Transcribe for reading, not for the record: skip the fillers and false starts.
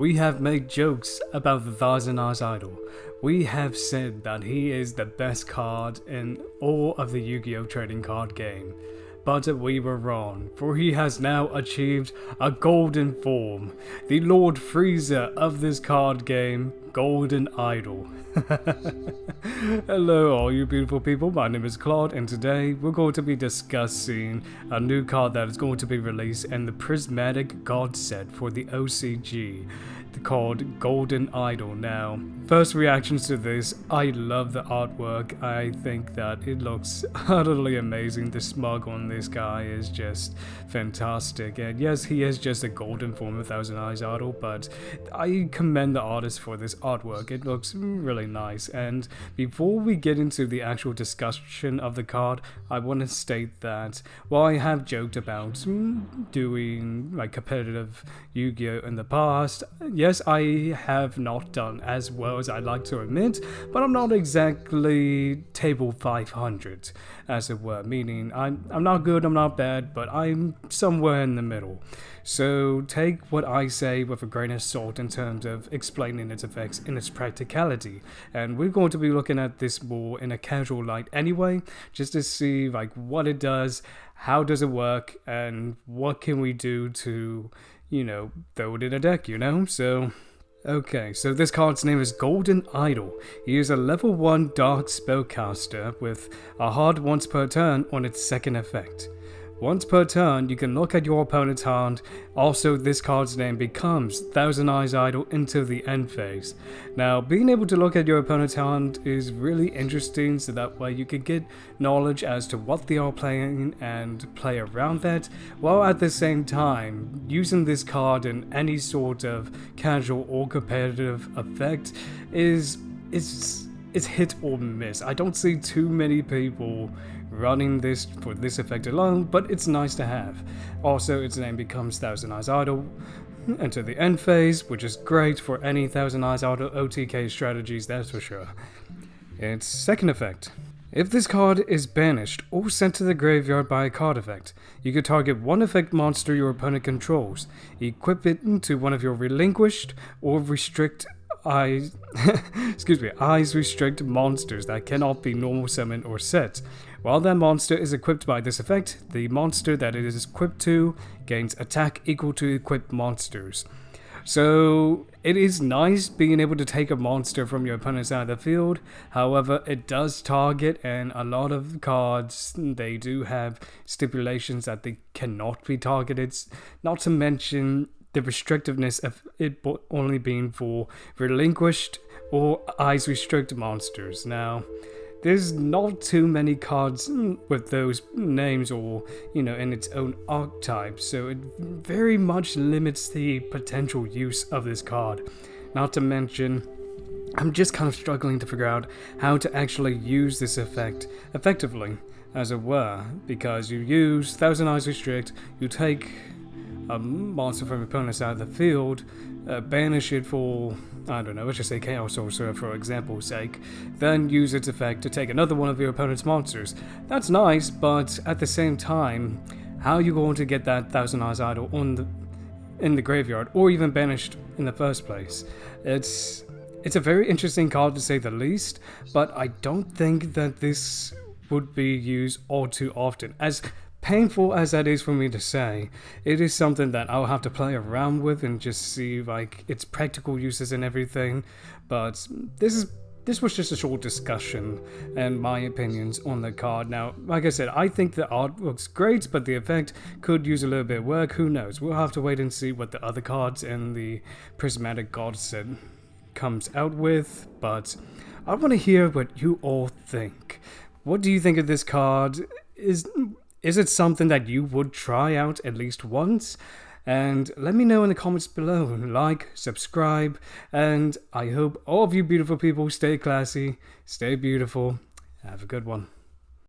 We have made jokes about the Thousand Eyes Idol. We have said that he is the best card in all of the Yu-Gi-Oh! Trading card game. But we were wrong, for he has now achieved a golden form, the Lord Frieza of this card game, Golden Idol. Hello all you beautiful people, my name is Claude, and today we're going to be discussing a new card that is going to be released in the Prismatic God set for the OCG, called Golden Idol. Now, first reactions to this, I love the artwork. I think that it looks utterly amazing. The smug on this guy is just fantastic, and yes, he is just a golden form of Thousand Eyes Idol, but I commend the artist for this artwork. It looks really nice. And before we get into the actual discussion of the card, I want to state that while I have joked about doing like competitive Yu-Gi-Oh in the past, yes, I have not done as well as I'd like to admit, but I'm not exactly table 500, as it were, meaning I'm not good, I'm not bad, but I'm somewhere in the middle. So take what I say with a grain of salt in terms of explaining its effects and its practicality. And we're going to be looking at this more in a casual light anyway, just to see like what it does, how does it work, and what can we do to, you know, throw it in a deck, you know? So, okay, so this card's name is Golden Idol. He is a level 1 dark spellcaster with a hard once per turn on its second effect. Once per turn, you can look at your opponent's hand. Also, this card's name becomes Thousand Eyes Idol into the end phase. Now, being able to look at your opponent's hand is really interesting, so that way you can get knowledge as to what they are playing and play around that, while at the same time, using this card in any sort of casual or competitive effect is hit or miss. I don't see too many people running this for this effect alone, but it's nice to have. Also, its name becomes Thousand Eyes Idol into the end phase, which is great for any Thousand Eyes Idol OTK strategies, that's for sure. Its second effect. If this card is banished or sent to the graveyard by a card effect, you can target one effect monster your opponent controls, equip it to one of your relinquished or restrict eyes restrict monsters that cannot be normal summoned or set. While that monster is equipped by this effect, the monster that it is equipped to gains attack equal to equipped monsters. So it is nice being able to take a monster from your opponent's side of the field. However, it does target, and a lot of cards, they do have stipulations that they cannot be targeted, not to mention the restrictiveness of it only being for relinquished or eyes restrict monsters. Now, there's not too many cards with those names or, you know, in its own archetype, so it very much limits the potential use of this card. Not to mention, I'm just kind of struggling to figure out how to actually use this effect effectively, as it were, because you use Thousand Eyes Restrict, you take a monster from your opponent's side of the field, banish it for, I don't know, let's just say Chaos Sorcerer for example's sake, then use its effect to take another one of your opponent's monsters. That's nice, but at the same time, how are you going to get that Thousand Eyes Idol in the graveyard, or even banished in the first place? It's a very interesting card to say the least, but I don't think that this would be used all too often. As painful as that is for me to say, it is something that I'll have to play around with and just see like its practical uses and everything. But this was just a short discussion and my opinions on the card. Now, like I said, I think the art looks great, but the effect could use a little bit of work. Who knows? We'll have to wait and see what the other cards in the Prismatic God set comes out with. But I want to hear what you all think. What do you think of this card? Is it something that you would try out at least once? And let me know in the comments below. Like, subscribe, and I hope all of you beautiful people stay classy, stay beautiful. Have a good one.